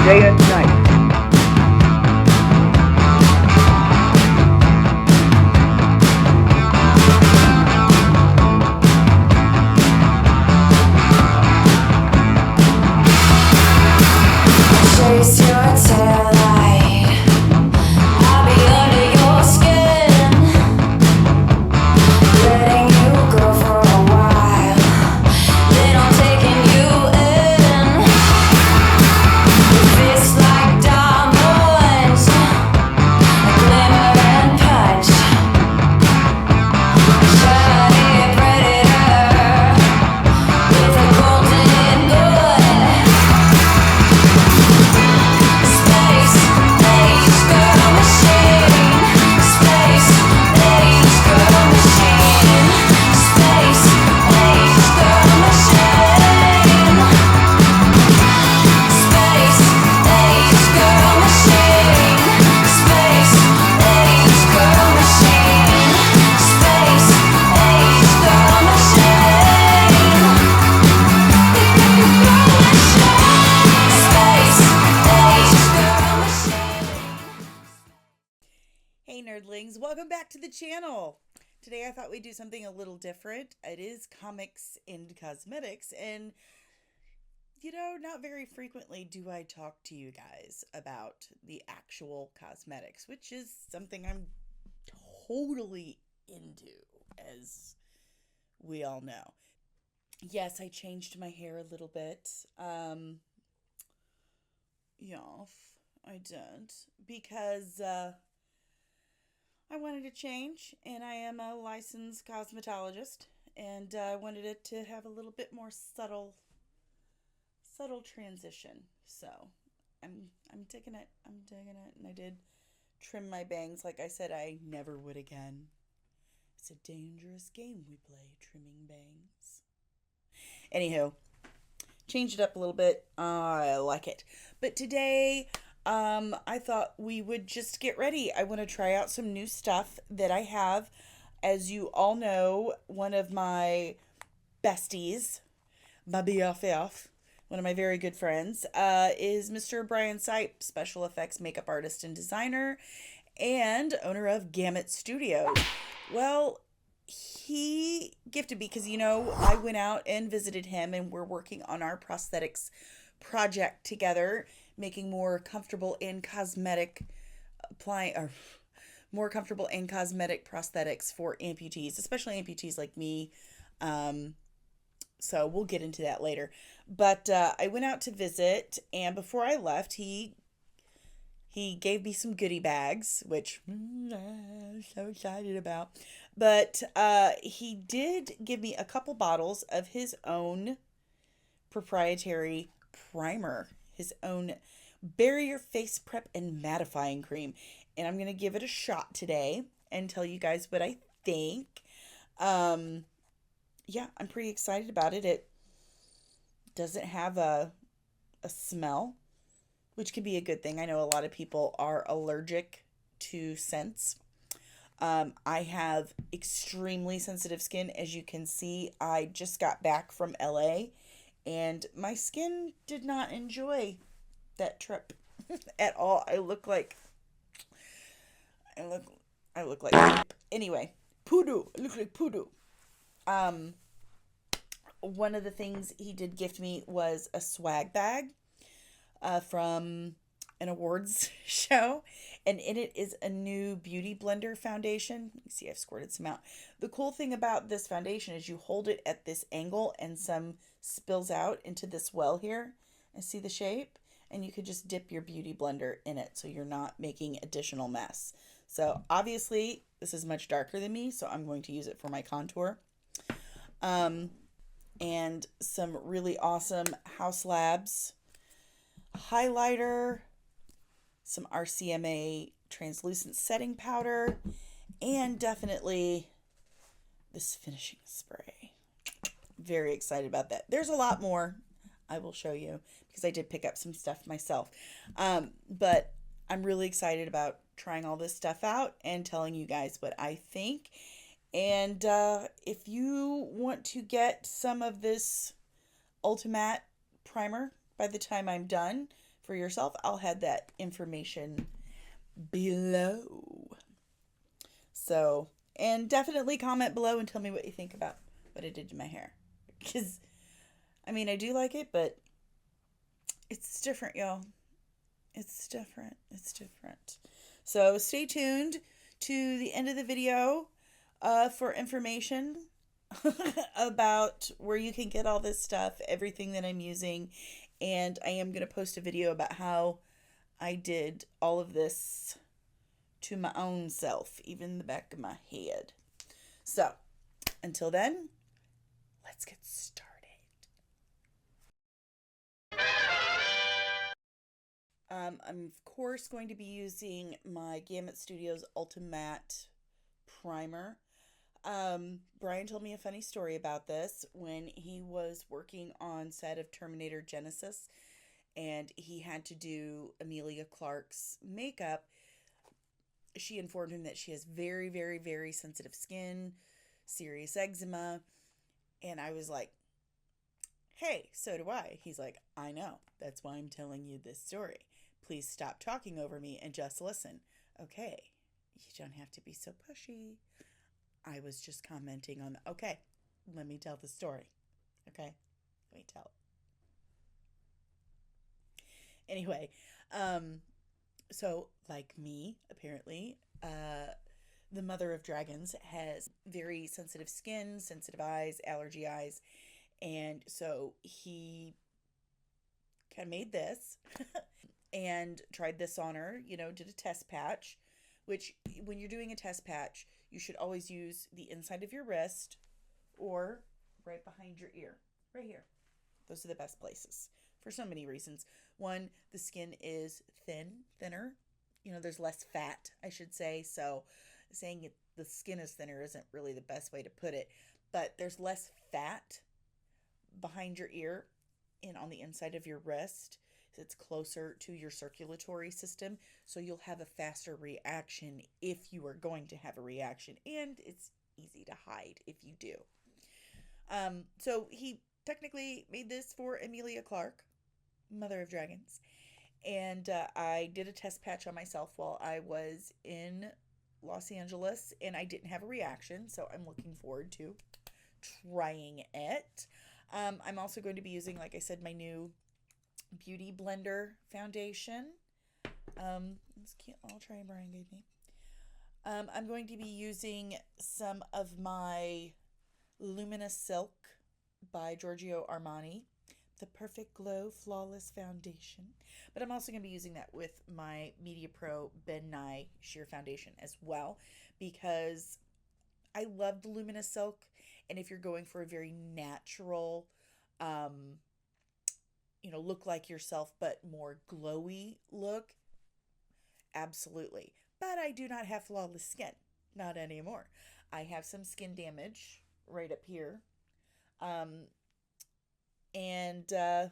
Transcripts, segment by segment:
day and night. Chase your tail light. I'll be under your skin, letting you go for a while. Then I'm taking you in. Your face like diamonds, a glimmer and punch. Shiny predator with a golden gun. Space age girl machine. Space age girl machine. Space age girl machine. Space age girl machine. Space age girl machine. Space age girl machine. Hey nerdlings, welcome back to the channel. Today I thought we'd do something a little different. It is comics and cosmetics, and you know, not very frequently do I talk to you guys about the actual cosmetics, which is something I'm totally into, as we all know. Yes, I changed my hair a little bit. Yes, I did, because I wanted to change, and I am a licensed cosmetologist, and I wanted it to have a little bit more subtle transition. So I'm digging it. And I did trim my bangs like I said I never would again. It's a dangerous game we play, trimming bangs. Anywho, changed it up a little bit. I like it. But today, I thought we would just get ready. I want to try out some new stuff that I have. As you all know, one of my besties, my BFF, one of my very good friends, is Mr. Brian Sipe, special effects makeup artist and designer, and owner of Gamut Studios. Well, he gifted me, because, you know, I went out and visited him, and we're working on our prosthetics project together, making more comfortable and cosmetic prosthetics for amputees, especially amputees like me. So we'll get into that later. But I went out to visit, and before I left, he gave me some goodie bags, which I'm so excited about. But he did give me a couple bottles of his own proprietary primer, his own barrier face prep and mattifying cream. And I'm going to give it a shot today and tell you guys what I think. Yeah, I'm pretty excited about it. It doesn't have a smell, which can be a good thing. I know a lot of people are allergic to scents. I have extremely sensitive skin. As you can see, I just got back from LA, and my skin did not enjoy that trip at all. I look like poop. Anyway, poodoo. I look like poodoo. One of the things he did gift me was a swag bag from an awards show, and in it is a new beauty blender foundation. You see, I've squirted some out. The cool thing about this foundation is you hold it at this angle, and some spills out into this well here. And see the shape? And you could just dip your beauty blender in it, so you're not making additional mess. So obviously this is much darker than me, so I'm going to use it for my contour. And some really awesome House Labs highlighter, some RCMA translucent setting powder, and definitely this finishing spray. Very excited about that. There's a lot more I will show you, because I did pick up some stuff myself. But I'm really excited about trying all this stuff out and telling you guys what I think. And if you want to get some of this Ultimate primer by the time I'm done for yourself. I'll have that information below. So, and definitely comment below and tell me what you think about what I did to my hair. Because, I mean, I do like it, but it's different, y'all. It's different. It's different. So stay tuned to the end of the video for information about where you can get all this stuff, everything that I'm using. And I am going to post a video about how I did all of this to my own self, even the back of my head. So, until then, let's get started. I'm of course going to be using my Gamut Studios Ultimate Primer. Brian told me a funny story about this when he was working on set of Terminator Genesis and he had to do Emilia Clarke's makeup. She informed him that she has very, very, very sensitive skin, serious eczema, and I was like, hey, so do I. He's like, I know. That's why I'm telling you this story. Please stop talking over me and just listen. Okay, you don't have to be so pushy. I was just commenting on the, okay, let me tell the story. Okay, let me tell it. Anyway, so like me, apparently, the mother of dragons has very sensitive skin, sensitive eyes, allergy eyes, and so he kind of made this and tried this on her, you know, did a test patch, which when you're doing a test patch, you should always use the inside of your wrist or right behind your ear, right here. Those are the best places for so many reasons. One, the skin is thinner. You know, there's less fat, I should say. So saying the skin is thinner isn't really the best way to put it. But there's less fat behind your ear and on the inside of your wrist. It's closer to your circulatory system. So you'll have a faster reaction if you are going to have a reaction. And it's easy to hide if you do. So he technically made this for Emilia Clarke, Mother of Dragons. And I did a test patch on myself while I was in Los Angeles, and I didn't have a reaction, so I'm looking forward to trying it. I'm also going to be using, like I said, my new Beauty Blender foundation. It's cute little tray Brian gave me. I'm going to be using some of my Luminous Silk by Giorgio Armani, the Perfect Glow Flawless Foundation. But I'm also going to be using that with my Media Pro Ben Nye Sheer Foundation as well, because I love the Luminous Silk, and if you're going for a very natural, you know, look like yourself but more glowy look, absolutely. But I do not have flawless skin, not anymore. I have some skin damage right up here. And a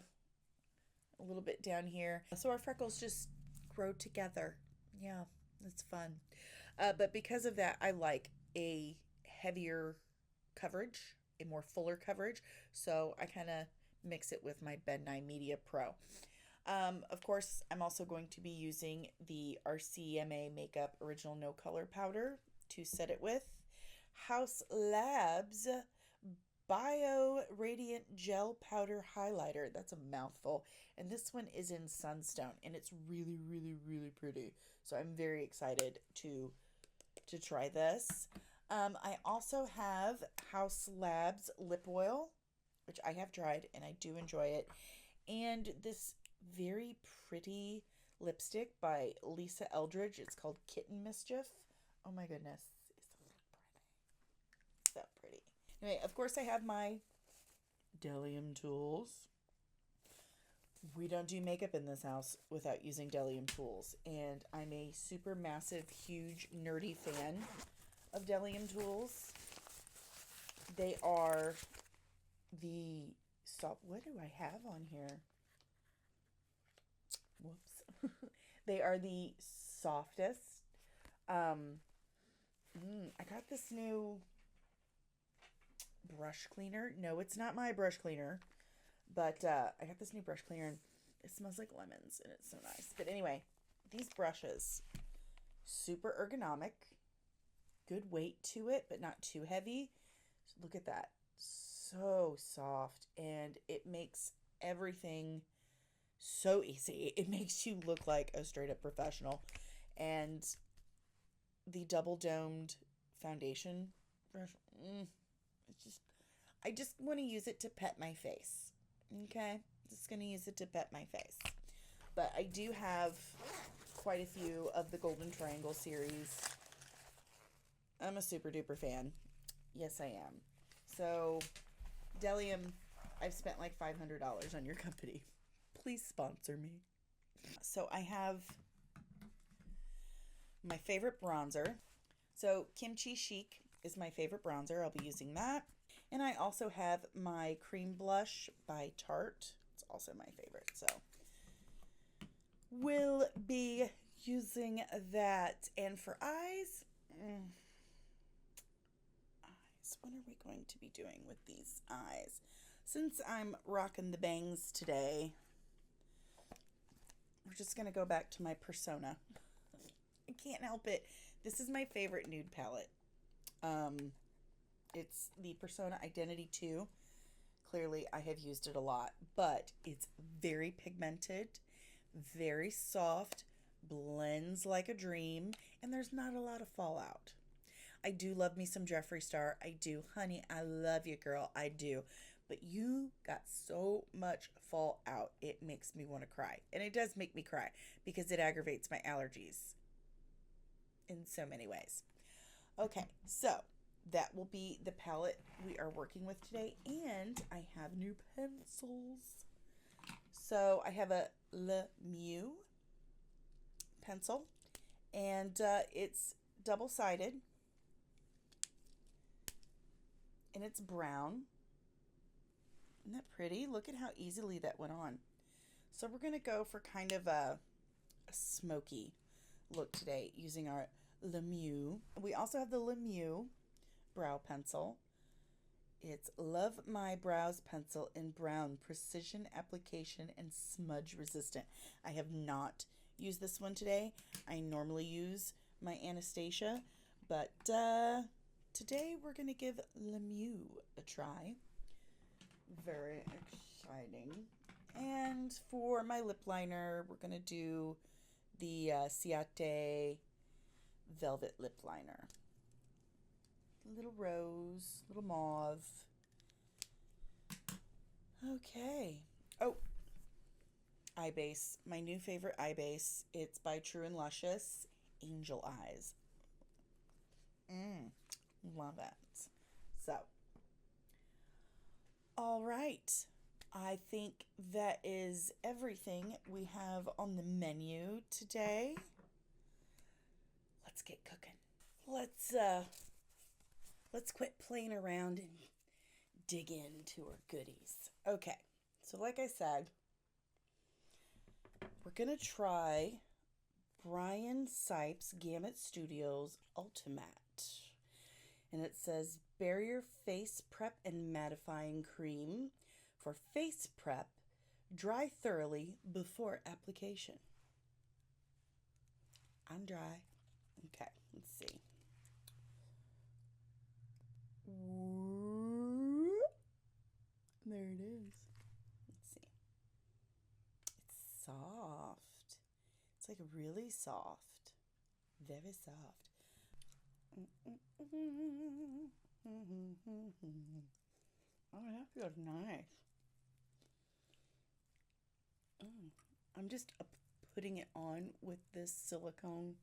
little bit down here. So our freckles just grow together. Yeah, it's fun. But because of that, I like a heavier coverage, a more fuller coverage. So I kind of mix it with my Ben Nye Media Pro. Of course, I'm also going to be using the RCMA Makeup Original No Color Powder to set it with. Haus Labs Bio Radiant Gel Powder Highlighter. That's a mouthful. And this one is in Sunstone, and it's really, really, really pretty. So I'm very excited to try this. I also have Haus Labs Lip Oil, which I have tried, and I do enjoy it. And this very pretty lipstick by Lisa Eldridge. It's called Kitten Mischief. Oh my goodness. It's so pretty. Anyway, of course I have my Delium tools. We don't do makeup in this house without using Delium tools. And I'm a super massive, huge, nerdy fan of Delium tools. They are the soft... What do I have on here? Whoops. They are the softest. I got this new brush cleaner. No, it's not my brush cleaner. But I got this new brush cleaner, and It smells like lemons, and it's so nice. But anyway, these brushes, super ergonomic, good weight to it, but not too heavy. Look at that. So soft, and it makes everything so easy. It makes you look like a straight up professional. And the double domed foundation brush, it's just, I just want to use it to pet my face. Okay, just gonna use it to pet my face. But I do have quite a few of the Golden Triangle series. I'm a super duper fan. Yes, I am. So, Delium, I've spent like $500 on your company. Please sponsor me. So I have my favorite bronzer. So Kimchi Chic is my favorite bronzer. I'll be using that. And I also have my cream blush by Tarte. It's also my favorite. So we'll be using that. And for eyes, what are we going to be doing with these eyes? Since I'm rocking the bangs today, we're just going to go back to my persona. I can't help it. This is my favorite nude palette. It's the Persona Identity 2. Clearly, I have used it a lot, but it's very pigmented, very soft, blends like a dream, and there's not a lot of fallout. I do love me some Jeffree Star. I do. Honey, I love you, girl. I do. But you got so much fallout, it makes me want to cry. And it does make me cry because it aggravates my allergies in so many ways. Okay, so that will be the palette we are working with today. And I have new pencils. So I have a Luminous pencil. And it's double-sided. And it's brown. Isn't that pretty? Look at how easily that went on. So we're going to go for kind of a smoky look today using our Luminous. We also have the Luminous brow pencil. It's Love My Brows pencil in brown, precision application and smudge resistant. I have not used this one today. I normally use my Anastasia, but today we're going to give Luminous a try. Very exciting. And for my lip liner, we're going to do the Sipe Velvet Lip Liner. Little rose, little mauve. Okay. Oh, eye base. My new favorite eye base. It's by True and Luscious. Angel Eyes. Love it. So, all right. I think that is everything we have on the menu today. Let's get cooking. Let's quit playing around and dig into our goodies. Okay, so like I said, we're gonna try Brian Sipe's Gamut Studios Ultimate. And it says Barrier Face Prep and Mattifying Cream for face prep. Dry thoroughly before application. I'm dry. Okay, let's see. There it is. Let's see. It's soft. It's like really soft. Very soft. Oh, that feels nice. I'm just putting it on with this silicone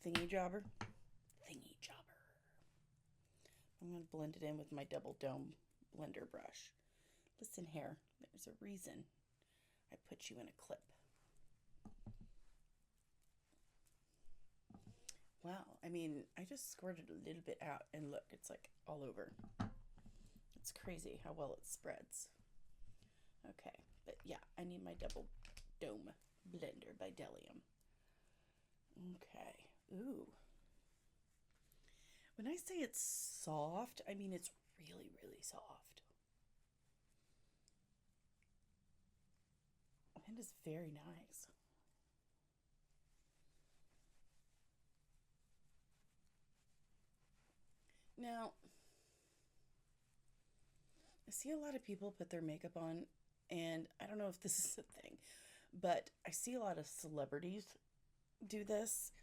thingy jobber. I'm going to blend it in with my double dome blender brush. Listen here, there's a reason I put you in a clip. Wow, I mean, I just squirted a little bit out and look, it's like all over. It's crazy how well it spreads. Okay, but yeah, I need my double dome blender by Delium. Okay, ooh. When I say it's soft, I mean it's really, really soft. And That is very nice. Now, I see a lot of people put their makeup on, and I don't know if this is a thing, but I see a lot of celebrities do this.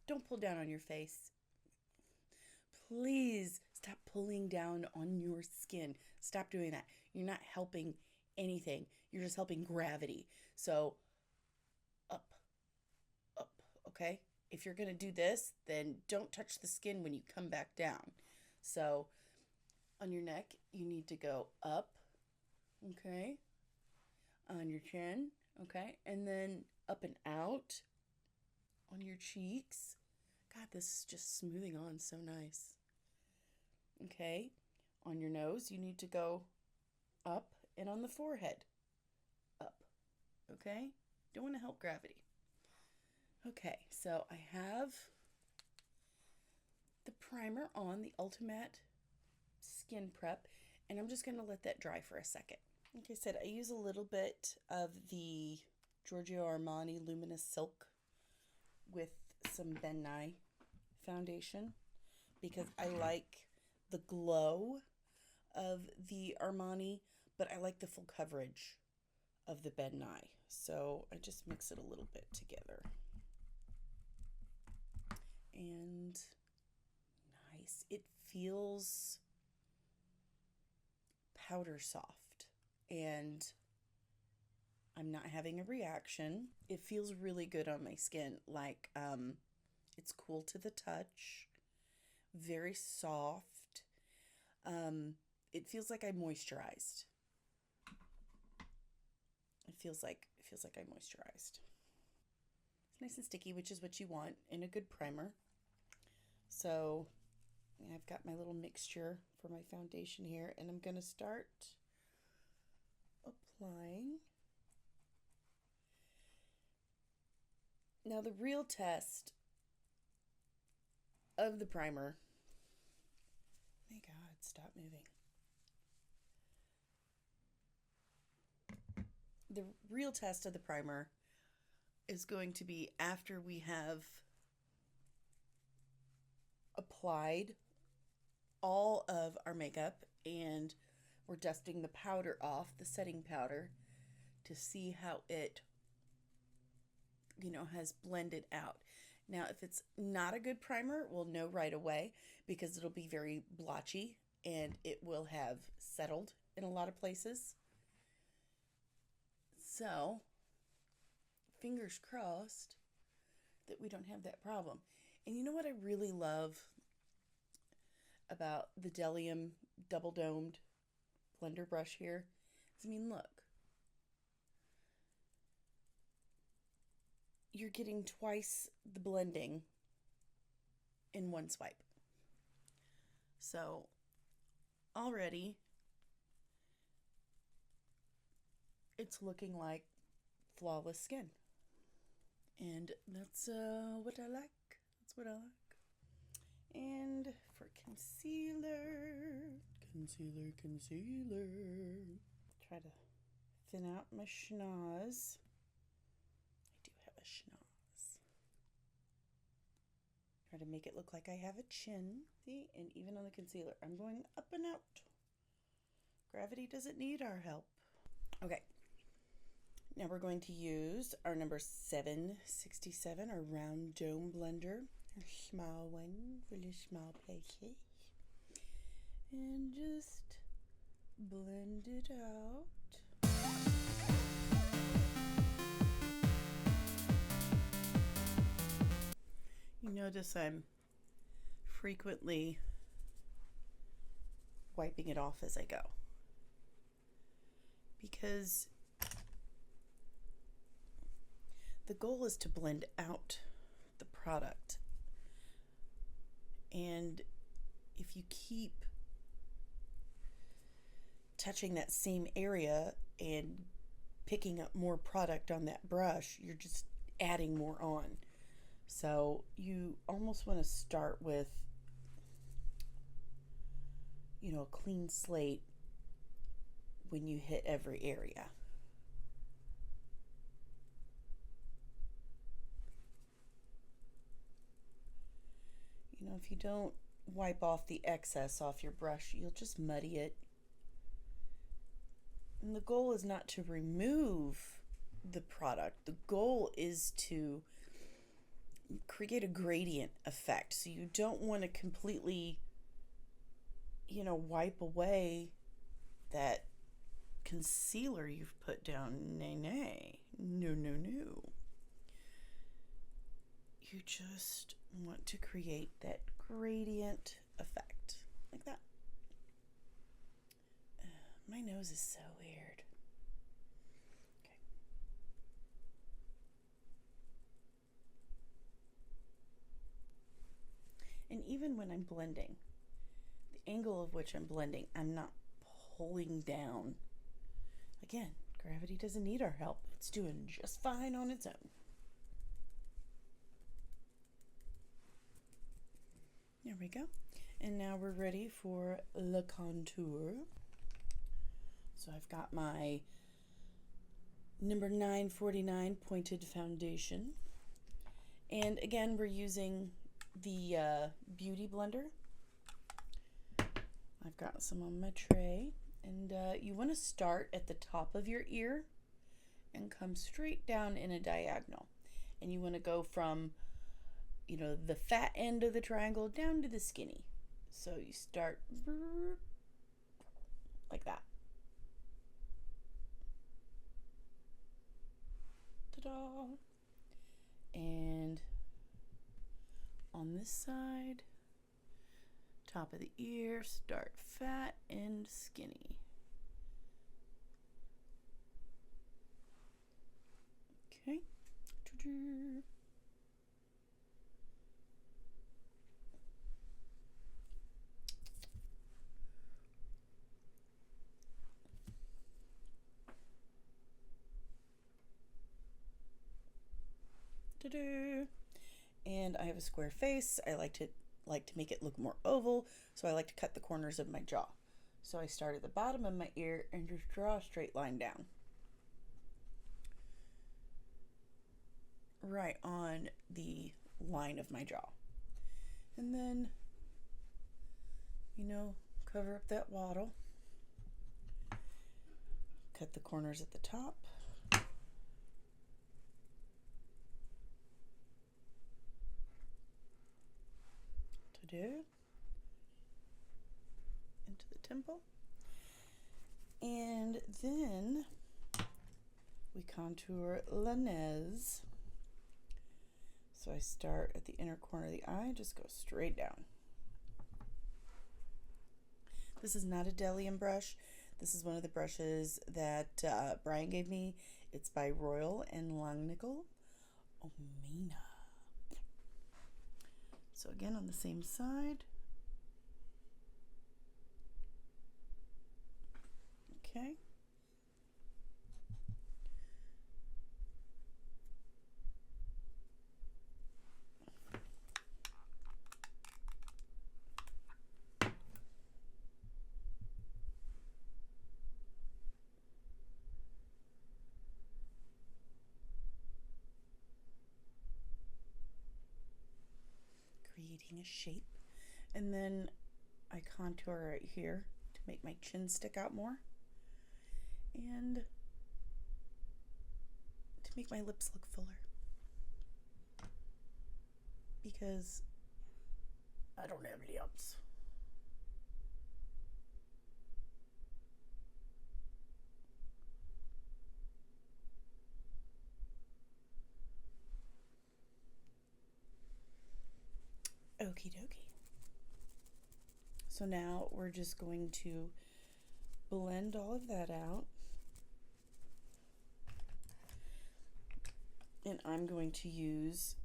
Don't pull down on your face. Please stop pulling down on your skin. Stop doing that. You're not helping anything. You're just helping gravity. So, up, up, okay? If you're going to do this, then don't touch the skin when you come back down. So, on your neck, you need to go up, okay? On your chin, okay? And then up and out on your cheeks. God, this is just smoothing on so nice. Okay, on your nose, you need to go up, and on the forehead, up. Okay, don't want to help gravity. Okay, so I have the primer on, the Ultimate Skin Prep, and I'm just going to let that dry for a second. Like I said, I use a little bit of the Giorgio Armani Luminous Silk with some Ben Nye foundation because I like the glow of the Armani, but I like the full coverage of the Ben Nye. So I just mix it a little bit together. And nice. It feels powder soft, and I'm not having a reaction. It feels really good on my skin. Like, it's cool to the touch, very soft. It feels like I moisturized. It feels like I moisturized. It's nice and sticky, which is what you want in a good primer. So I've got my little mixture for my foundation here, and I'm going to start applying. Now, the real test of the primer, my God, stop moving. The real test of the primer is going to be after we have applied all of our makeup and we're dusting the powder off, the setting powder, to see how it, has blended out. Now, if it's not a good primer, we'll know right away because it'll be very blotchy and it will have settled in a lot of places. So, fingers crossed that we don't have that problem. And you know what I really love about the Delium double domed blender brush here? Look. You're getting twice the blending in one swipe. So, already, it's looking like flawless skin. And that's what I like. That's what I like. And for concealer. Try to thin out my schnoz. I do have a schnoz. Try to make it look like I have a chin. See? And even on the concealer, I'm going up and out. Gravity doesn't need our help. Okay. Now we're going to use our number 767, our round dome blender. Our small one, really small places. And just blend it out. You notice I'm frequently wiping it off as I go. Because the goal is to blend out the product. And if you keep touching that same area and picking up more product on that brush, you're just adding more on. So you almost want to start with, a clean slate when you hit every area. Now, if you don't wipe off the excess off your brush, you'll just muddy it. And the goal is not to remove the product. The goal is to create a gradient effect. So you don't want to completely, wipe away that concealer you've put down. Nay. No. You just want to create that gradient effect, like that. My nose is so weird. Okay. And even when I'm blending, the angle of which I'm blending, I'm not pulling down. Again, gravity doesn't need our help. It's doing just fine on its own. There we go. And now we're ready for the contour. So I've got my number 949 pointed foundation. And again, we're using the Beauty Blender. I've got some on my tray. And you want to start at the top of your ear and come straight down in a diagonal. And you want to go from, the fat end of the triangle down to the skinny. So you start like that. Ta-da! And on this side, top of the ear, start fat and skinny. Okay. And I have a square face. I like to make it look more oval, so I like to cut the corners of my jaw. So I start at the bottom of my ear and just draw a straight line down. Right on the line of my jaw. And then, cover up that waddle. Cut the corners at the top. Into the temple. And then we contour la nez. So I start at the inner corner of the eye, just go straight down. This is not a Delium brush. This is one of the brushes that Brian gave me. It's by Royal and Langnickel. Omena. So again, on the same side. Okay. Creating a shape, and then I contour right here to make my chin stick out more and to make my lips look fuller, because I don't have lips. Okie dokie. So now we're just going to blend all of that out. And I'm going to use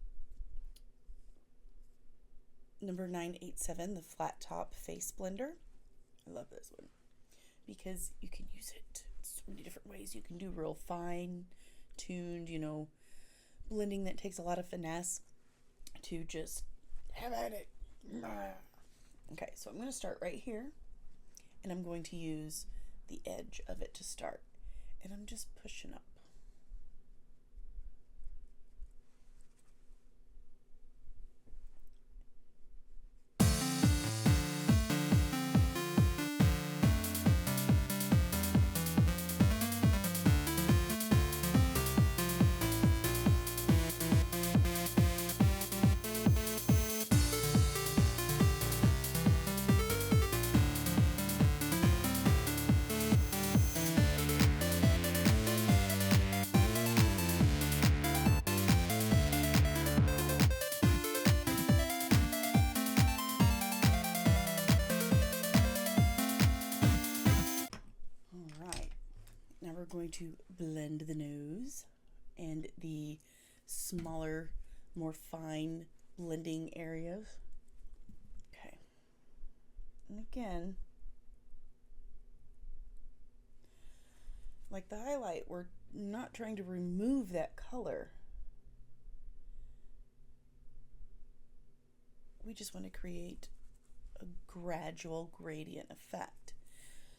number 987, the flat top face blender. I love this one because you can use it so many different ways. You can do real fine tuned, blending that takes a lot of finesse, to just have at it. Okay, so I'm going to start right here, and I'm going to use the edge of it to start, and I'm just pushing up. going to blend the nose and the smaller, more fine blending areas. Okay. And again, like the highlight, we're not trying to remove that color. We just want to create a gradual gradient effect.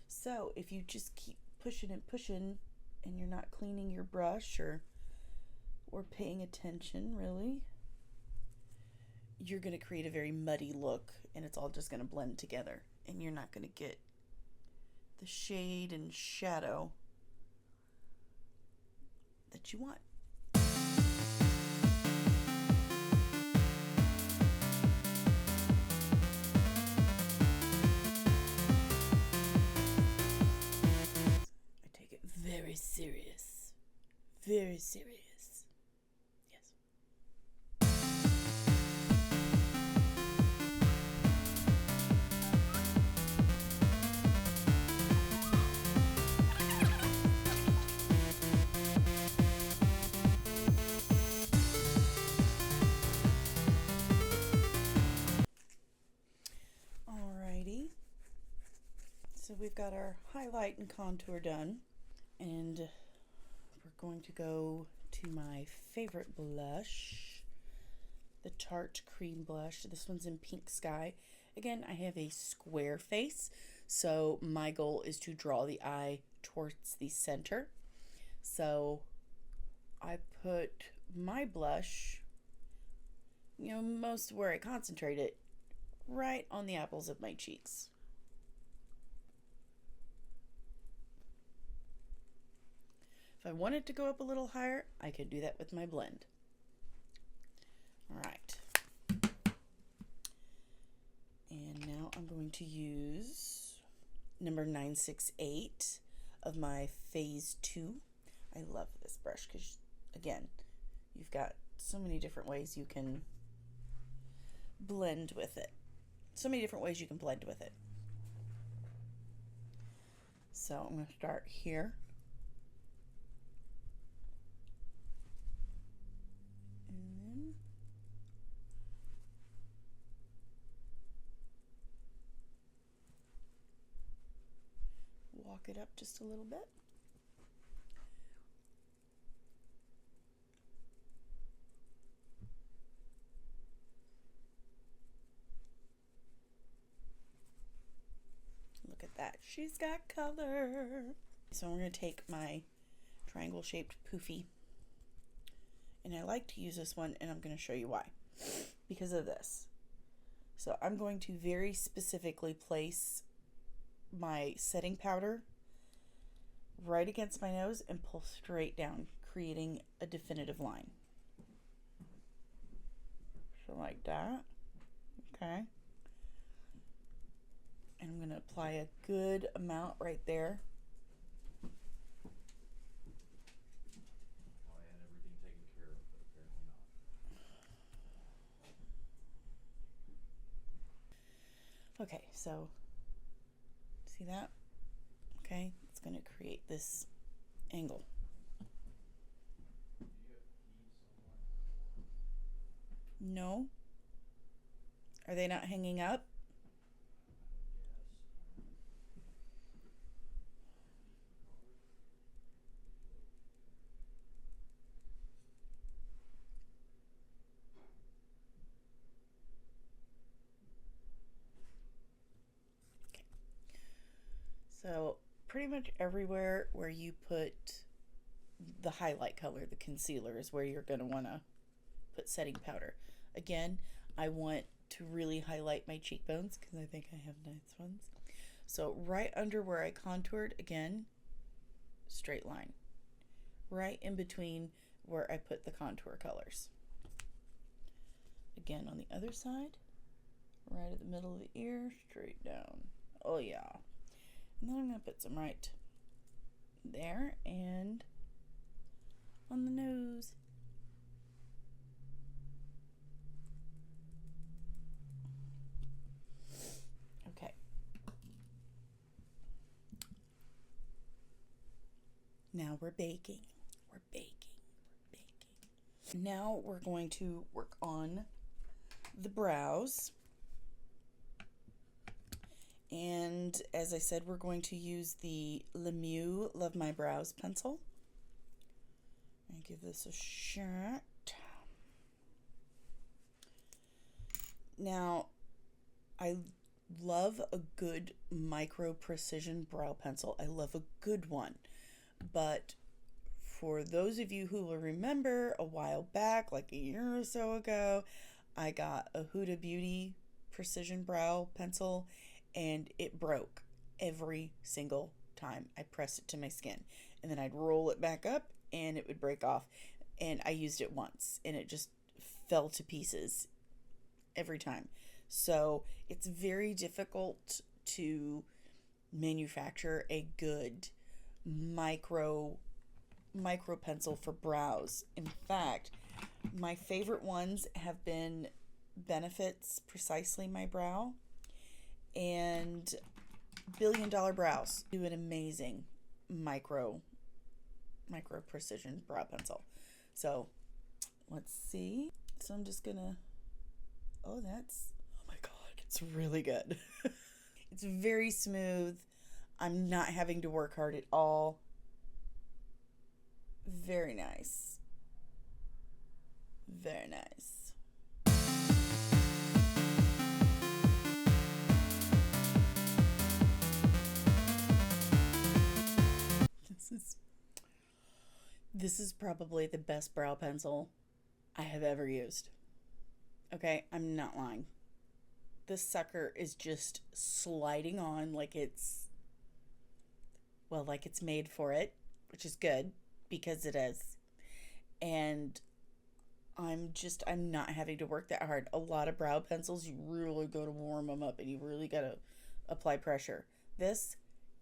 So if you just keep pushing and pushing and you're not cleaning your brush or paying attention really, you're going to create a very muddy look and it's all just going to blend together and you're not going to get the shade and shadow that you want. Very serious. Very serious. Yes. Alrighty. So we've got our highlight and contour done. And we're going to go to my favorite blush, the Tarte Cream Blush. This one's in Pink Sky. Again, I have a square face, so my goal is to draw the eye towards the center. So I put my blush, most where I concentrate it, right on the apples of my cheeks. If I wanted to go up a little higher, I could do that with my blend. All right. And now I'm going to use number 968 of my Phase 2. I love this brush because, again, you've got so many different ways you can blend with it. So many different ways you can blend with it. So I'm going to start here. Walk it up just a little bit. Look at that. She's got color. So I'm going to take my triangle shaped poofy. And I like to use this one, and I'm going to show you why. Because of this. So I'm going to very specifically place my setting powder right against my nose and pull straight down, creating a definitive line. So like that. Okay. And I'm going to apply a good amount right there. I had everything taken care of, but apparently not. Okay, so see that? Okay, it's going to create this angle. Do you have keys on? No? Are they not hanging up? So pretty much everywhere where you put the highlight color, the concealer, is where you're going to want to put setting powder. Again, I want to really highlight my cheekbones because I think I have nice ones. So right under where I contoured, again, straight line. Right in between where I put the contour colors. Again, on the other side, right at the middle of the ear, straight down. Oh yeah. And then I'm going to put some right there and on the nose. Okay. Now Now we're baking. We're baking. We're baking. Now we're going to work on the brows. And as I said, we're going to use the Luminous Love My Brows pencil. And give this a shot. Now, I love a good micro precision brow pencil. I love a good one. But for those of you who will remember, a while back, like a year or so ago, I got a Huda Beauty precision brow pencil, and it broke every single time I pressed it to my skin. And then I'd roll it back up and it would break off. And I used it once and it just fell to pieces every time. So it's very difficult to manufacture a good micro pencil for brows. In fact, my favorite ones have been Benefit's Precisely My Brow and Billion Dollar Brows. Do an amazing micro precision brow pencil. So let's see. So I'm just gonna, oh my god, it's really good. It's very smooth. I'm not having to work hard at all. Very nice. Very nice. This is probably the best brow pencil I have ever used. Okay, I'm not lying. This sucker is just sliding on like it's, well, like it's made for it, which is good because it is. And I'm not having to work that hard. A lot of brow pencils, you really got to warm them up and you really got to apply pressure. This,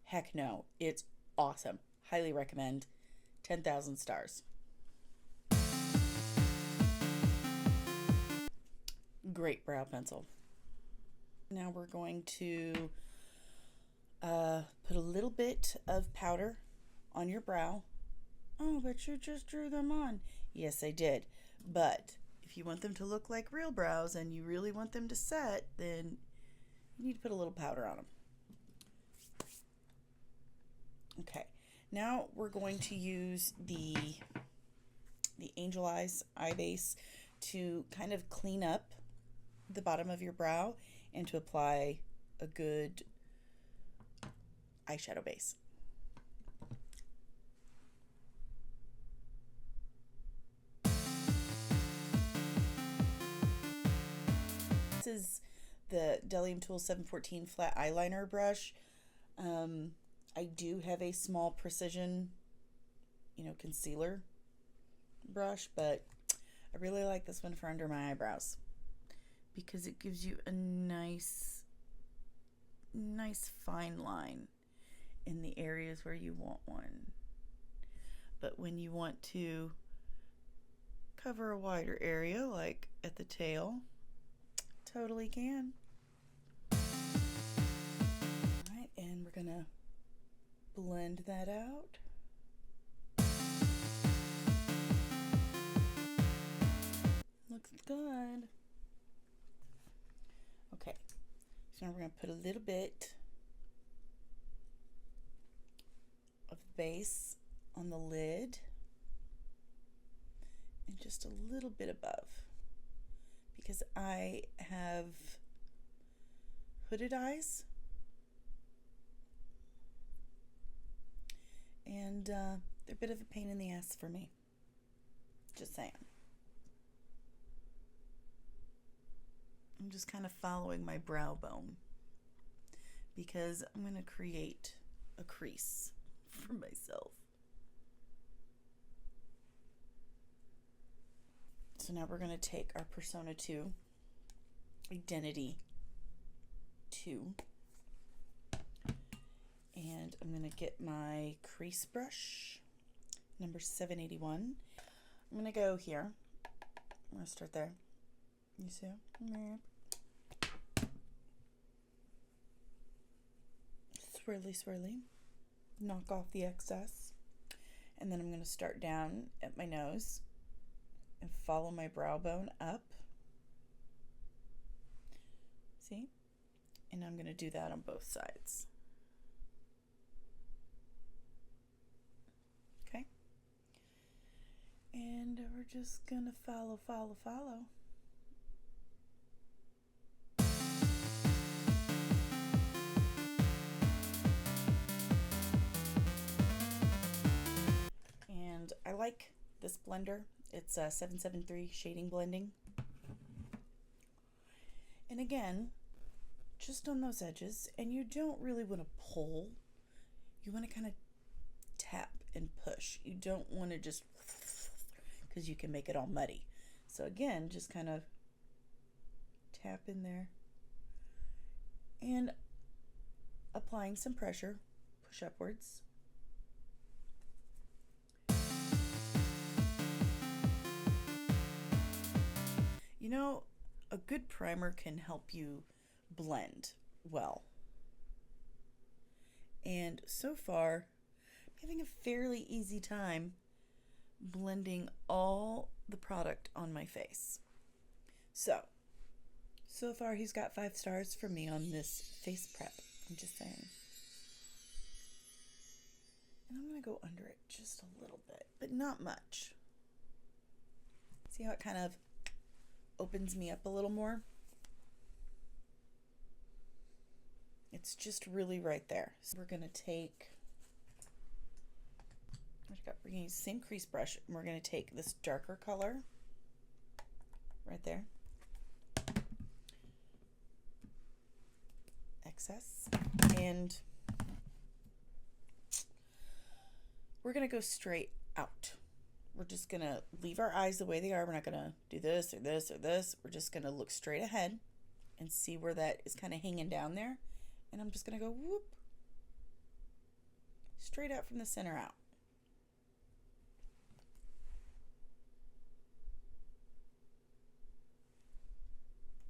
heck no, it's awesome. Highly recommend. 10,000 stars. Great brow pencil. Now we're going to put a little bit of powder on your brow. Oh, but you just drew them on. Yes, I did. But if you want them to look like real brows and you really want them to set, then you need to put a little powder on them. Okay. Now we're going to use the Angel Eyes eye base to kind of clean up the bottom of your brow and to apply a good eyeshadow base. This is the Delium Tool 714 flat eyeliner brush. I do have a small precision, concealer brush, but I really like this one for under my eyebrows because it gives you a nice fine line in the areas where you want one. But when you want to cover a wider area, like at the tail, totally can. All right, and we're gonna blend that out. Looks good. Okay, so now we're going to put a little bit of base on the lid and just a little bit above because I have hooded eyes. And they're a bit of a pain in the ass for me. Just saying. I'm just kind of following my brow bone because I'm going to create a crease for myself. So now we're going to take our Persona 2 Identity 2. And I'm going to get my crease brush, number 781. I'm going to go here. I'm going to start there. You see? Swirly, swirly. Knock off the excess. And then I'm going to start down at my nose and follow my brow bone up. See? And I'm going to do that on both sides. Okay? And we're just going to follow. And I like this blender. It's a 773 shading blending. And again, just on those edges, and you don't really want to pull. You want to kind of tap and push. You don't want to just, because you can make it all muddy. So again, just kind of tap in there and applying some pressure, push upwards. You know, a good primer can help you blend well. And so far, I'm having a fairly easy time blending all the product on my face. So far he's got 5 stars for me on this face prep. I'm just saying. And I'm going to go under it just a little bit, but not much. See how it kind of opens me up a little more? It's just really right there. So we're going to take, we're going to use the same crease brush, and we're going to take this darker color right there, excess, and we're going to go straight out. We're just going to leave our eyes the way they are. We're not going to do this or this or this. We're just going to look straight ahead and see where that is kind of hanging down there. And I'm just going to go whoop, straight out from the center out.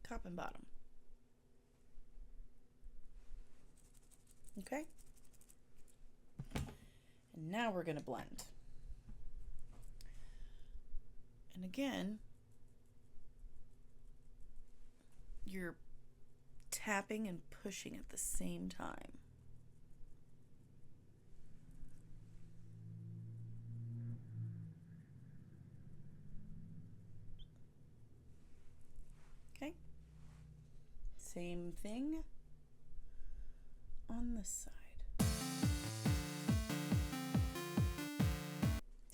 Top and bottom. Okay? And now we're going to blend. And again, you're tapping and pushing at the same time. Okay? Same thing on this side.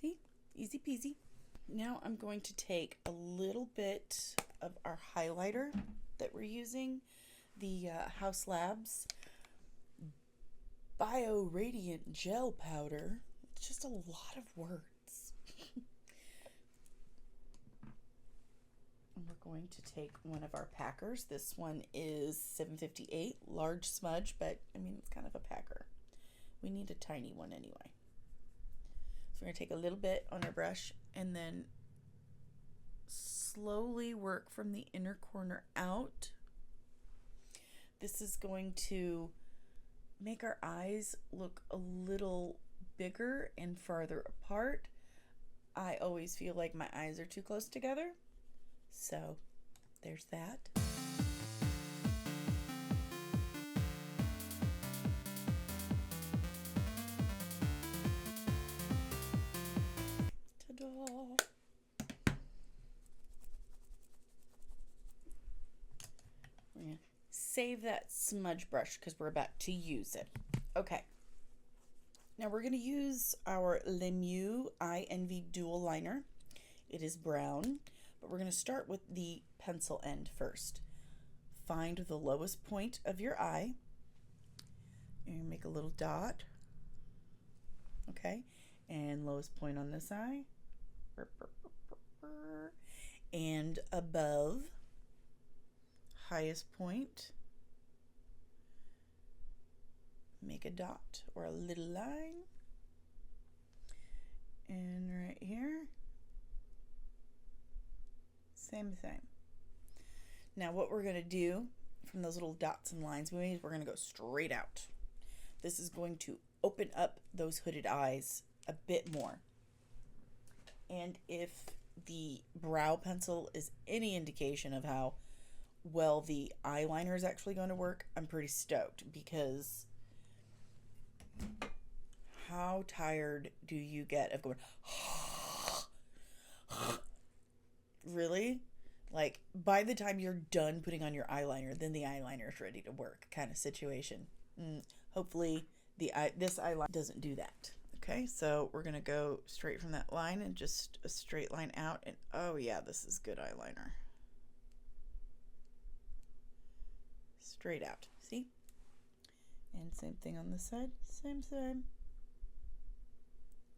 See? Easy peasy. Now I'm going to take a little bit of our highlighter that we're using, the House Labs Bio Radiant Gel Powder. It's just a lot of words. And we're going to take one of our packers. This one is 758, large smudge, but I mean, it's kind of a packer. We need a tiny one anyway. So we're going to take a little bit on our brush and then slowly work from the inner corner out. This is going to make our eyes look a little bigger and farther apart. I always feel like my eyes are too close together. So there's that. Ta-da! We're gonna save that smudge brush because we're about to use it. Okay. Now we're going to use our Luminous Eye Envy Duel Liner. It is brown, but we're going to start with the pencil end first. Find the lowest point of your eye and make a little dot. Okay, and lowest point on this eye. And above, highest point. Make a dot or a little line. And right here, same thing. Now what we're going to do from those little dots and lines we made, we're going to go straight out. This is going to open up those hooded eyes a bit more. And if the brow pencil is any indication of how well the eyeliner is actually going to work, I'm pretty stoked, because how tired do you get of going really? Like, by the time you're done putting on your eyeliner, then the eyeliner is ready to work, kind of situation. Hopefully this eyeliner doesn't do that. Okay, so we're gonna go straight from that line and just a straight line out, and oh yeah, this is good eyeliner. Straight out, see? And same thing on this side, same.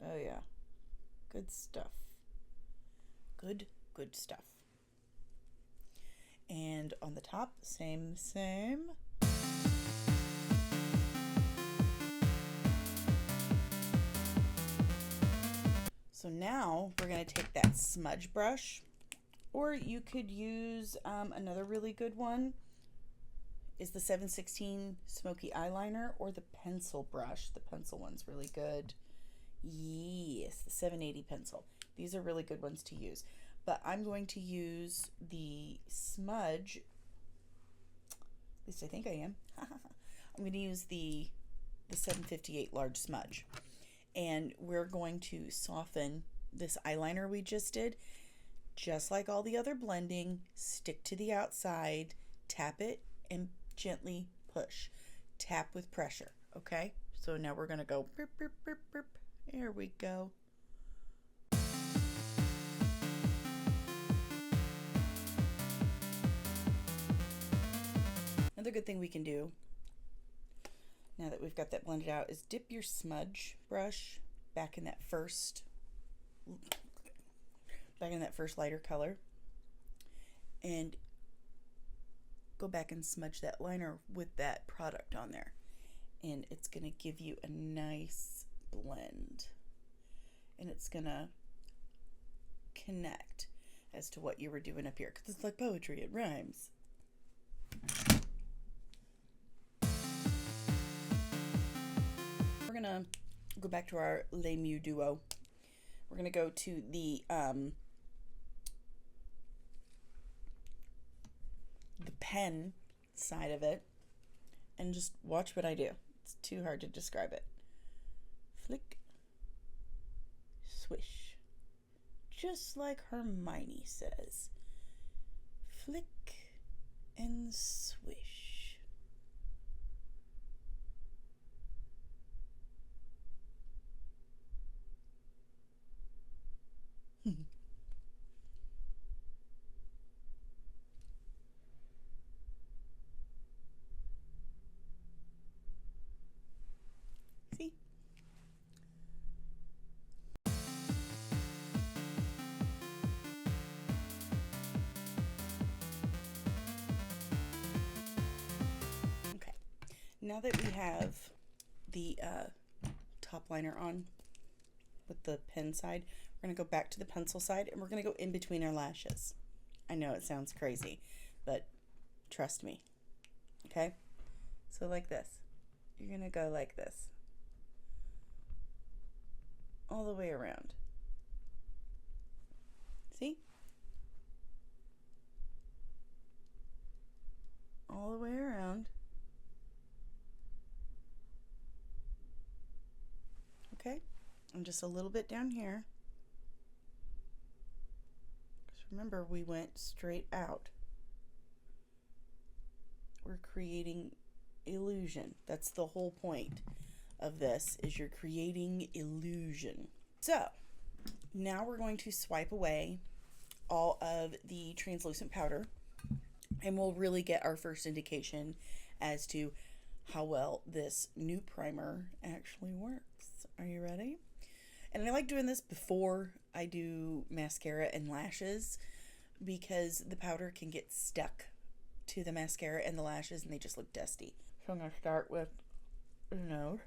Oh yeah, good stuff. Good stuff. And on the top, same. So now we're going to take that smudge brush, or you could use another really good one is the 716 Smoky Eyeliner, or the pencil brush. The pencil one's really good. Yes, the 780 pencil. These are really good ones to use. But I'm going to use the smudge. At least I think I am. I'm going to use the 758 large smudge. And we're going to soften this eyeliner we just did. Just like all the other blending, stick to the outside, tap it, and gently push. Tap with pressure, okay? So now we're going to go burp, burp, burp, burp. There we go. Another good thing we can do, now that we've got that blended out, is dip your smudge brush back in that first lighter color, and go back and smudge that liner with that product on there, and it's gonna give you a nice blend, and it's gonna connect as to what you were doing up here, because it's like poetry, it rhymes. We're gonna go back to our Les Mieux duo. We're gonna go to the pen side of it, and just watch what I do. It's too hard to describe it. Flick, swish, just like Hermione says. Flick and swish. See? Okay. Now that we have the top liner on with the pen side, we're going to go back to the pencil side, and we're going to go in between our lashes. I know it sounds crazy, but trust me. Okay? So like this. You're going to go like this. All the way around. See? All the way around. Okay? And just a little bit down here. Because remember, we went straight out. We're creating illusion. That's the whole point of this, is you're creating illusion. So now we're going to swipe away all of the translucent powder, and we'll really get our first indication as to how well this new primer actually works. Are you ready? And I like doing this before I do mascara and lashes, because the powder can get stuck to the mascara and the lashes and they just look dusty. So I'm going to start with the nose.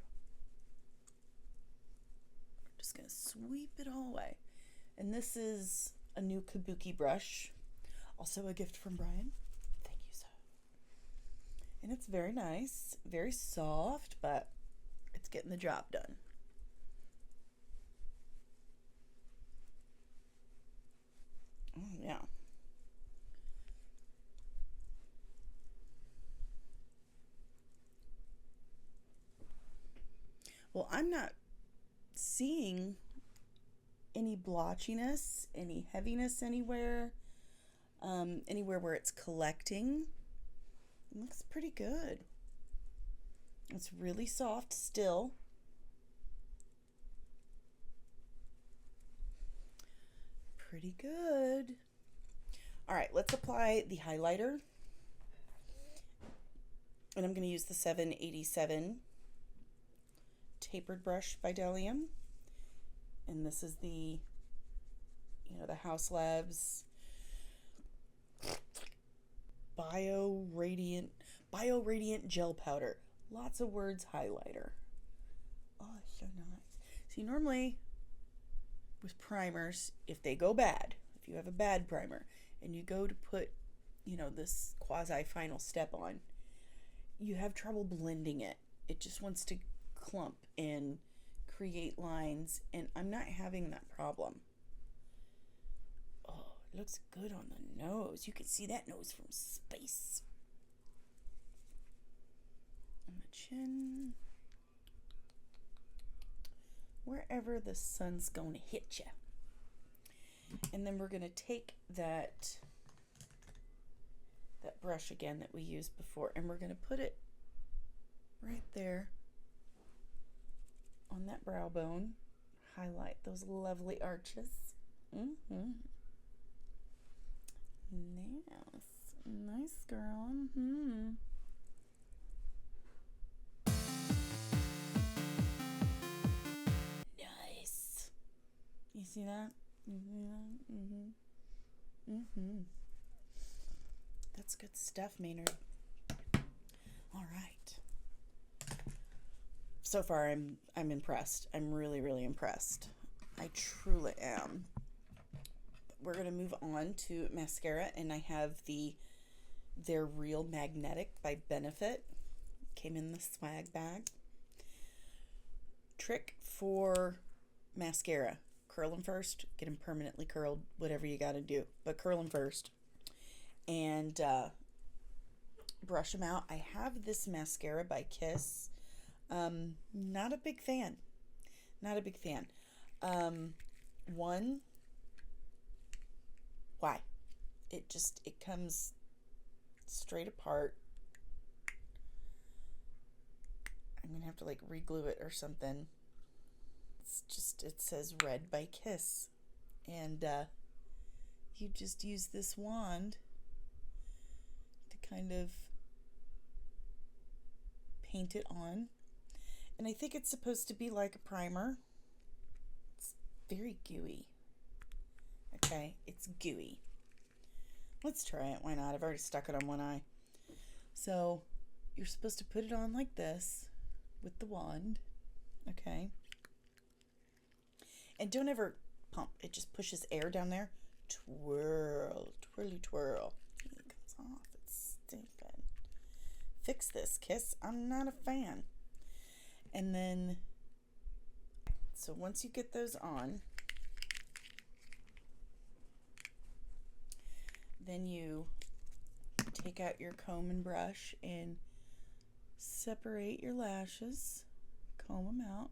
Just going to sweep it all away. And this is a new kabuki brush, also a gift from Brian. Thank you, sir. And it's very nice, very soft, but it's getting the job done. I'm not seeing any blotchiness, any heaviness anywhere, anywhere where it's collecting. It looks pretty good. It's really soft still. Pretty good. All right, let's apply the highlighter. And I'm going to use the 787 tapered brush by Delium. And this is the, the House Labs Bio Radiant Gel Powder. Lots of words highlighter. Oh, it's so nice. See, normally with primers, if they go bad, if you have a bad primer and you go to put, this quasi-final step on, you have trouble blending it. It just wants to clump and create lines, and I'm not having that problem. Oh, it looks good on the nose. You can see that nose from space. On the chin. Wherever the sun's going to hit you. And then we're going to take that brush again that we used before, and we're going to put it right there on that brow bone. Highlight those lovely arches. Nice girl. Nice. You see that? That's good stuff, Maynard. All right. So far, I'm impressed. I'm really, really impressed. I truly am. We're gonna move on to mascara, and I have their Real Magnetic by Benefit. Came in the swag bag. Trick for mascara: curl them first, get them permanently curled, whatever you got to do, but curl them first, and brush them out. I have this mascara by Kiss. Not a big fan. Why? It comes straight apart. I'm gonna have to like re-glue it or something. It says Red by Kiss, and you just use this wand to kind of paint it on, and I think it's supposed to be like a primer. It's very gooey. Okay, it's gooey. Let's try it. Why not? I've already stuck it on one eye. So you're supposed to put it on like this with the wand. Okay. And don't ever pump. It just pushes air down there. Twirl. Twirly twirl. It comes off. It's stupid. Fix this, Kiss. I'm not a fan. And then, so once you get those on, then you take out your comb and brush and separate your lashes. Comb them out.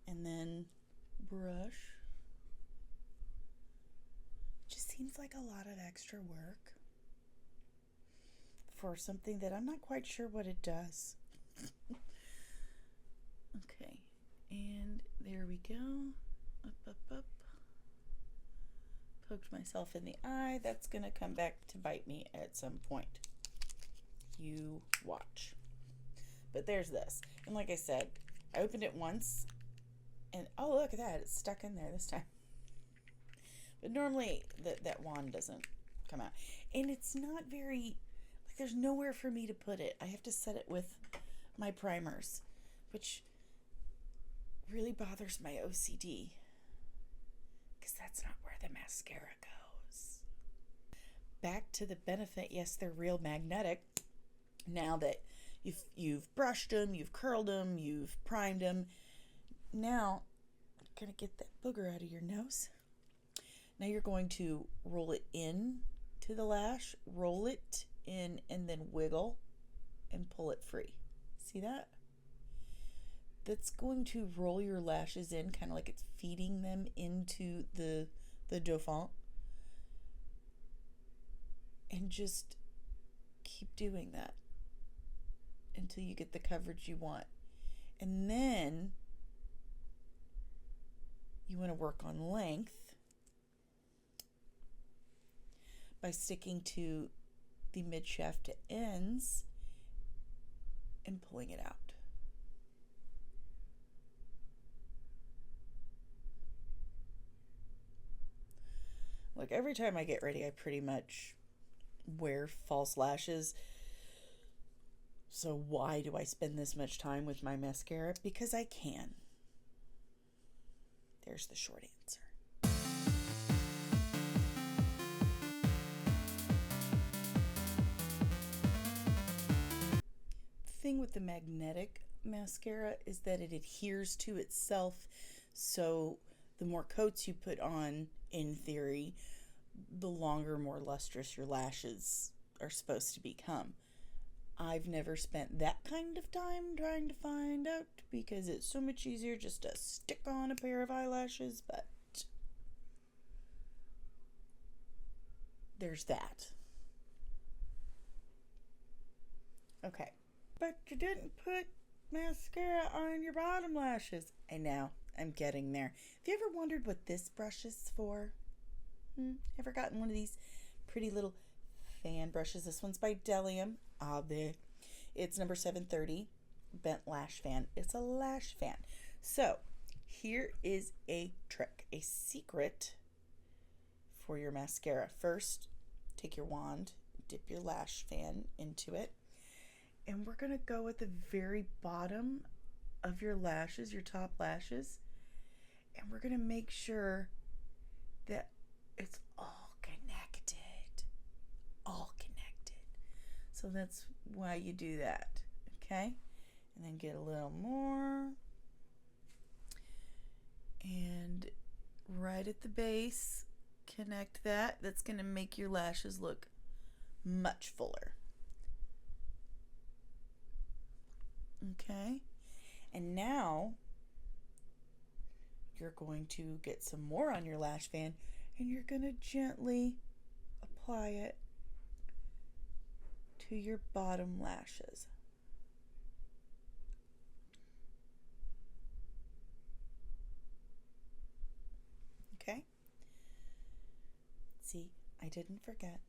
And then brush. Just seems like a lot of extra work for something that I'm not quite sure what it does. Okay, and there we go. Up. Poked myself in the eye. That's gonna come back to bite me at some point. You watch. But there's this. And like I said, I opened it once, and oh, look at that. It's stuck in there this time. But normally that wand doesn't come out. And it's not very, like, there's nowhere for me to put it. I have to set it with my primers, which really bothers my OCD, because that's not where the mascara goes. Back to the Benefit. Yes, they're Real Magnetic. Now that you've brushed them, you've curled them, you've primed them, now I'm gonna get that booger out of your nose. Now you're going to roll it in to the lash, roll it in, and then wiggle and pull it free. See that? That's going to roll your lashes in, kind of like it's feeding them into the Dauphin. And just keep doing that until you get the coverage you want. And then you want to work on length by sticking to the mid shaft to ends and pulling it out. Like every time I get ready, I pretty much wear false lashes. So why do I spend this much time with my mascara? Because I can. There's the short answer. The thing with the magnetic mascara is that it adheres to itself, so the more coats you put on, in theory, the longer, more lustrous your lashes are supposed to become. I've never spent that kind of time trying to find out because it's so much easier just to stick on a pair of eyelashes, but there's that. Okay. But you didn't put mascara on your bottom lashes. I know, I'm getting there. Have you ever wondered what this brush is for? Ever gotten one of these pretty little fan brushes? This one's by Delium. It's number 730, bent lash fan. It's a lash fan. So here is a trick, a secret for your mascara. First, take your wand, dip your lash fan into it, and we're going to go at the very bottom of your lashes, your top lashes, and we're going to make sure that it's all connected. All connected. So that's why you do that. Okay? And then get a little more. And right at the base, connect that. That's going to make your lashes look much fuller. Okay? And now you're going to get some more on your lash fan, and you're going to gently apply it to your bottom lashes. Okay? See, I didn't forget.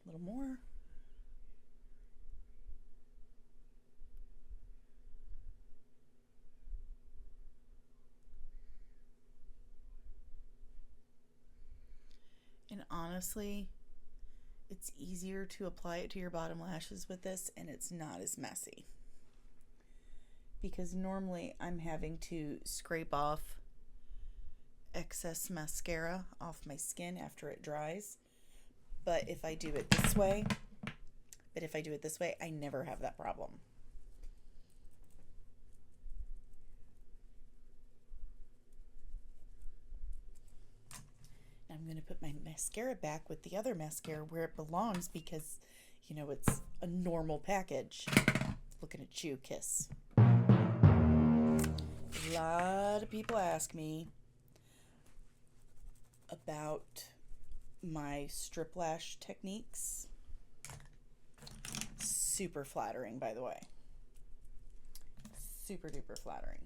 A little more. And honestly, it's easier to apply it to your bottom lashes with this, and it's not as messy. Because normally I'm having to scrape off excess mascara off my skin after it dries. But if I do it this way, I never have that problem. I'm going to put my mascara back with the other mascara where it belongs because, you know, it's a normal package. Looking at you, Kiss. A lot of people ask me about my strip lash techniques. Super flattering, by the way. Super duper flattering.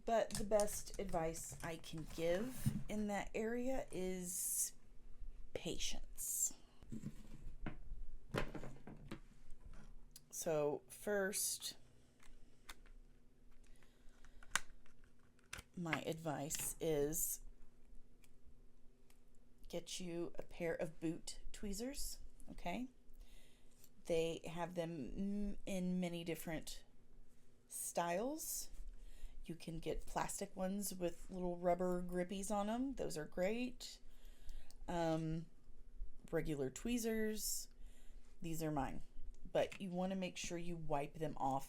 But the best advice I can give in that area is patience. So first, my advice is get you a pair of boot tweezers, okay? They have them in many different styles. You can get plastic ones with little rubber grippies on them. Those are great. Regular tweezers. These are mine. But you want to make sure you wipe them off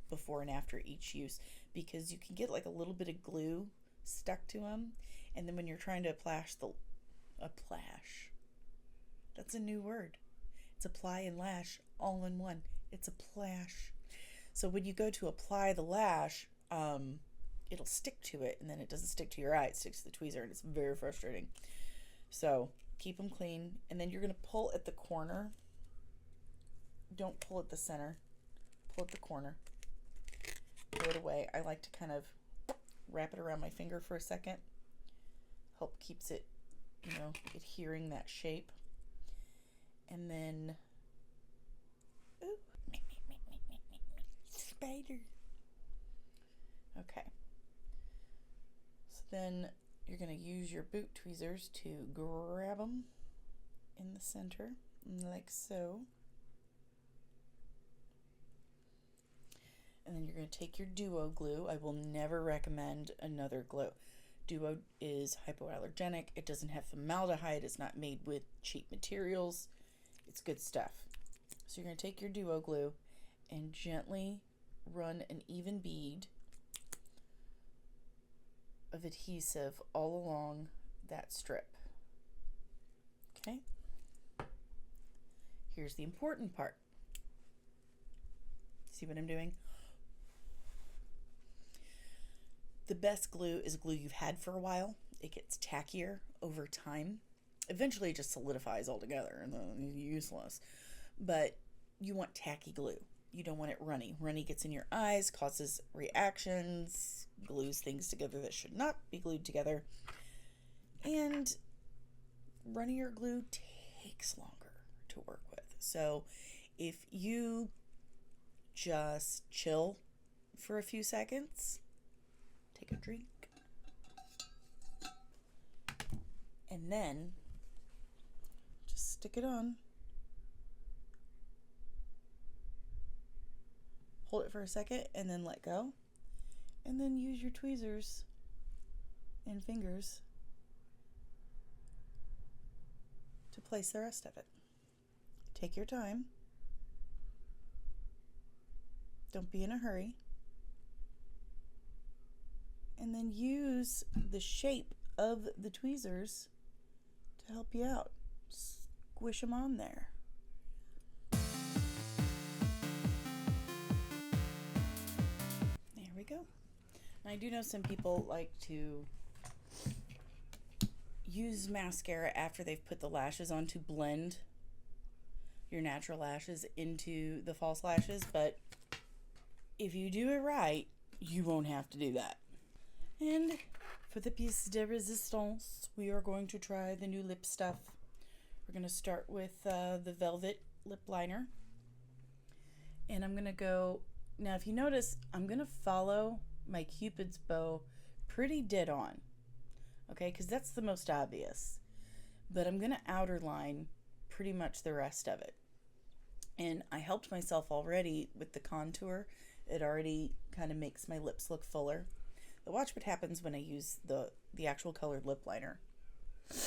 before and after each use because you can get like a little bit of glue stuck to them. And then when you're trying to that's a new word. It's apply and lash all in one. It's a plash. So when you go to apply the lash, it'll stick to it, and then it doesn't stick to your eye. It sticks to the tweezer, and it's very frustrating. So keep them clean, and then you're going to pull at the corner. Don't pull at the center. Pull at the corner. Throw it away. I like to kind of wrap it around my finger for a second. Help keeps it, adhering that shape. And then, ooh, spider. Okay. So then you're going to use your boot tweezers to grab them in the center, like so. And then you're going to take your Duo glue. I will never recommend another glue. Duo is hypoallergenic. It doesn't have formaldehyde. It's not made with cheap materials. It's good stuff. So you're going to take your Duo glue and gently run an even bead of adhesive all along that strip. Okay? Here's the important part. See what I'm doing? The best glue is glue you've had for a while. It gets tackier over time. Eventually it just solidifies altogether and then it's useless. But you want tacky glue. You don't want it runny. Runny gets in your eyes, causes reactions, glues things together that should not be glued together. And runnier glue takes longer to work with. So if you just chill for a few seconds, take a drink, and then just stick it on. Hold it for a second and then let go. And then use your tweezers and fingers to place the rest of it. Take your time. Don't be in a hurry. And then use the shape of the tweezers to help you out. Squish them on there. There we go. And I do know some people like to use mascara after they've put the lashes on to blend your natural lashes into the false lashes, but if you do it right, you won't have to do that. And for the pièce de résistance, we are going to try the new lip stuff. We're going to start with the Velvet lip liner. And I'm going to go, now if you notice, I'm going to follow my Cupid's bow pretty dead on. Okay, because that's the most obvious. But I'm going to outer line pretty much the rest of it. And I helped myself already with the contour. It already kind of makes my lips look fuller. But watch what happens when I use the actual colored lip liner. I'm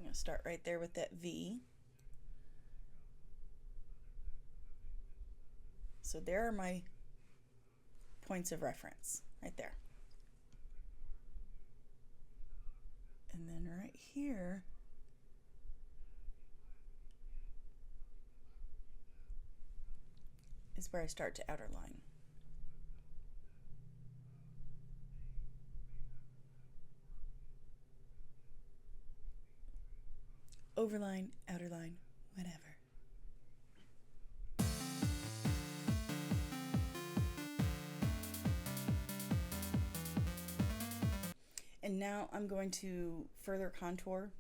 going to start right there with that V. So there are my points of reference, right there. And then right here, is where I start to outer line. Overline, outer line, whatever. And now I'm going to further contour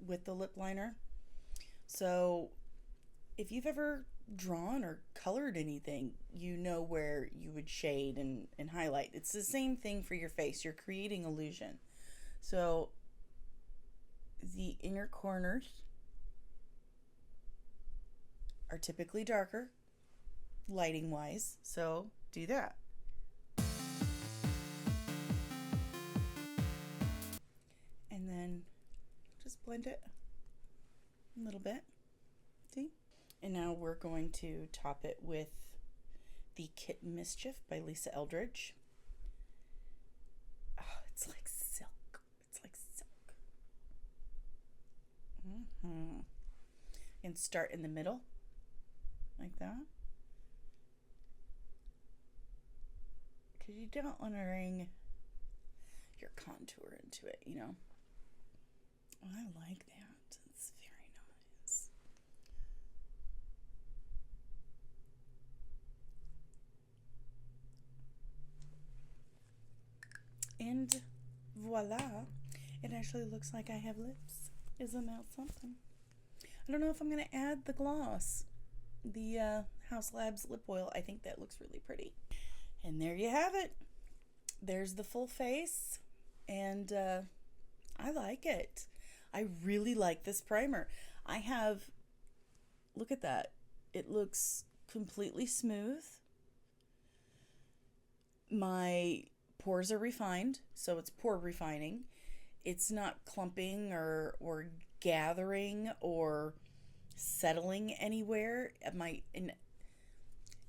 with the lip liner. So if you've ever drawn or colored anything, you know where you would shade and highlight. It's the same thing for your face. You're creating illusion. So the inner corners are typically darker, lighting wise, so do that. And then just blend it a little bit. See? And now we're going to top it with the Kitten Mischief by Lisa Eldridge. Oh, it's like silk. It's like silk. And start in the middle, like that. Because you don't want to bring your contour into it, you know. Oh, I like that. It's very nice. And voila, it actually looks like I have lips. Isn't that something? I don't know if I'm going to add the gloss, the House Labs lip oil. I think that looks really pretty. And there you have it. There's the full face, and I like it. I really like this primer. I have, look at that. It looks completely smooth. My pores are refined, so it's pore refining. It's not clumping or gathering or settling anywhere.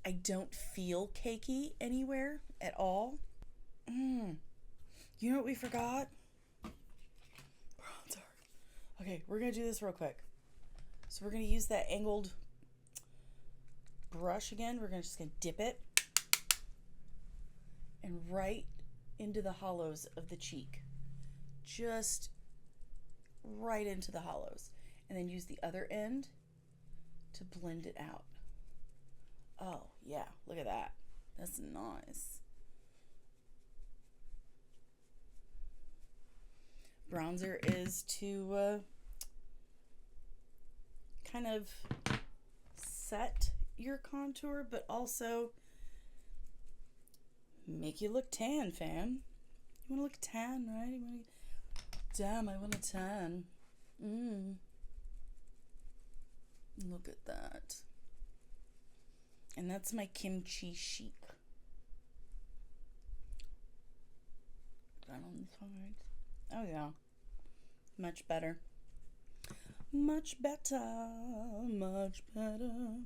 I don't feel cakey anywhere at all. You know what we forgot? Bronzer. Okay, we're gonna do this real quick. So we're gonna use that angled brush again. We're just gonna dip it and right into the hollows of the cheek. Just right into the hollows. And then use the other end to blend it out. Oh, yeah, look at that. That's nice. Bronzer is to kind of set your contour, but also make you look tan, fam. You want to look tan, right? Damn, I want a tan. Look at that. And that's my kimchi chic. That on the side. Oh yeah. Much better. Much better. Much better.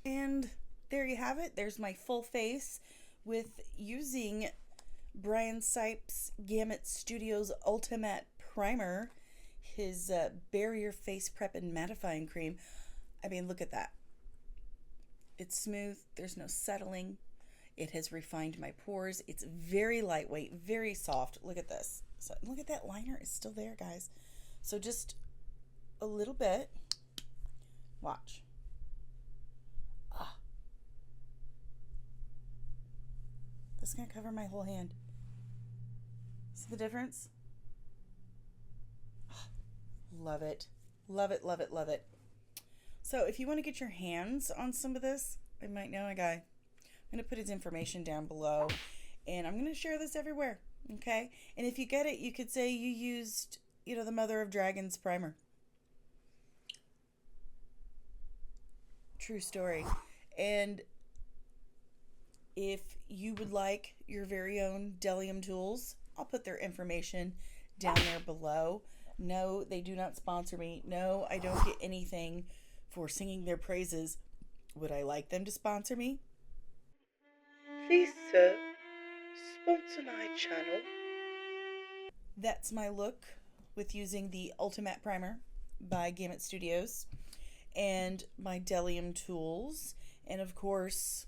And there you have it. There's my full face with using Brian Sipe's Gamut Studios Ultimate Primer, his barrier face prep and mattifying cream. I mean, look at that. It's smooth. There's no settling. It has refined my pores. It's very lightweight, very soft. Look at this. So look at that liner. It's still there, guys. So just a little bit. Watch. This is going to cover my whole hand. See the difference? Love it. Love it, love it, love it. So if you want to get your hands on some of this, I might know a guy. I'm going to put his information down below, and I'm going to share this everywhere, okay? And if you get it, you could say you used, you know, the Mother of Dragons primer. True story. And if you would like your very own Delium tools, I'll put their information down there below. No, they do not sponsor me. No, I don't get anything for singing their praises. Would I like them to sponsor me? Please, sir, sponsor my channel. That's my look with using the Ultimate Primer by Gamut Studios and my Delium tools, and of course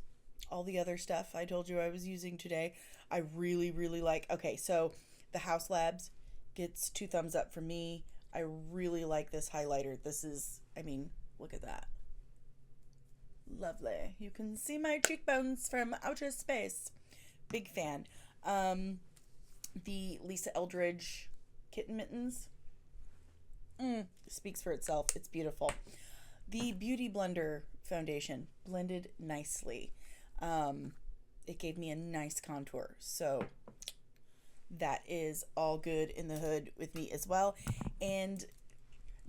all the other stuff I told you I was using today. I really, really like. Okay, so the House Labs gets 2 thumbs up from me. I really like this highlighter. This is, I mean, look at that. Lovely. You can see my cheekbones from outer space. Big fan. The Lisa Eldridge Kitten Mittens. Speaks for itself. It's beautiful. The Beauty Blender foundation blended nicely. It gave me a nice contour. So that is all good in the hood with me as well. And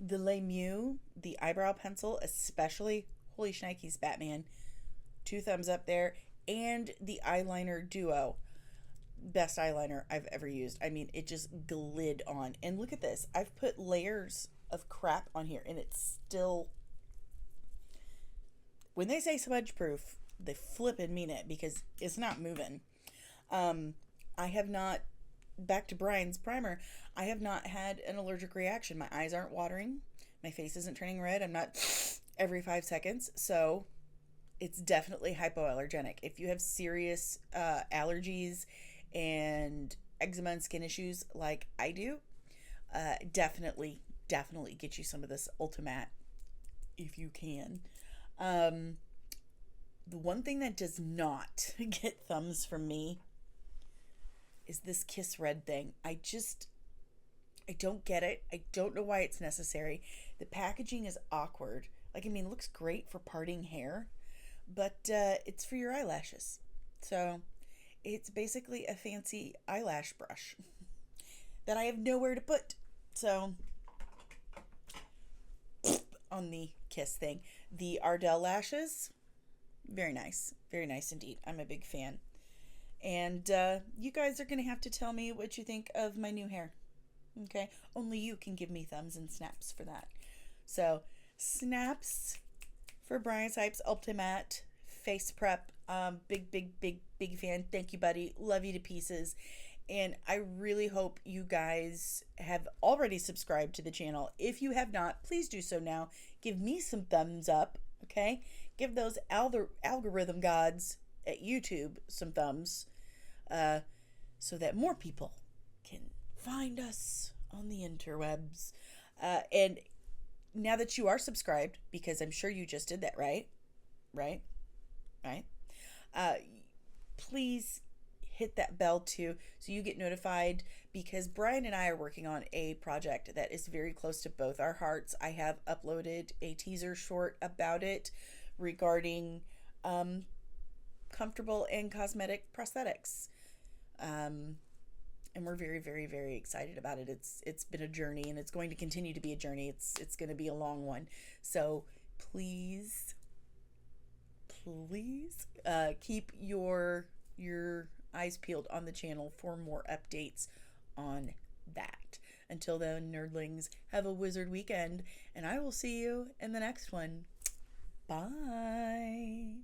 the Les Mieux, the eyebrow pencil, especially, holy shnikes, Batman. 2 thumbs up there. And the eyeliner duo. Best eyeliner I've ever used. I mean, it just glid on. And look at this. I've put layers of crap on here, and it's still when they say smudge proof, they flippin' mean it, because it's not moving. I have not, back to Brian's primer, I have not had an allergic reaction. My eyes aren't watering. My face isn't turning red. I'm not every 5 seconds. So it's definitely hypoallergenic. If you have serious allergies and eczema and skin issues like I do, definitely get you some of this Ultimate if you can. The one thing that does not get thumbs from me is this Kiss Red thing. I don't get it. I don't know why it's necessary. The packaging is awkward. Like, I mean, it looks great for parting hair, but it's for your eyelashes. So it's basically a fancy eyelash brush that I have nowhere to put. So on the Kiss thing, the Ardell lashes, very nice indeed. I'm a big fan. And you guys are going to have to tell me what you think of my new hair. Okay? Only you can give me thumbs and snaps for that. So, snaps for Brian Sipe's Ultimate Face Prep. Big fan. Thank you, buddy. Love you to pieces. And I really hope you guys have already subscribed to the channel. If you have not, please do so now. Give me some thumbs up, okay? Give those algorithm gods at YouTube some thumbs, so that more people can find us on the interwebs. And now that you are subscribed, because I'm sure you just did that, right? Please hit that bell too, so you get notified, because Brian and I are working on a project that is very close to both our hearts. I have uploaded a teaser short about it regarding comfortable and cosmetic prosthetics. And we're very excited about it. It's been a journey, and it's going to continue to be a journey. It's going to be a long one. So please keep your eyes peeled on the channel for more updates on that. Until then, nerdlings, have a wizard weekend, and I will see you in the next one. Bye.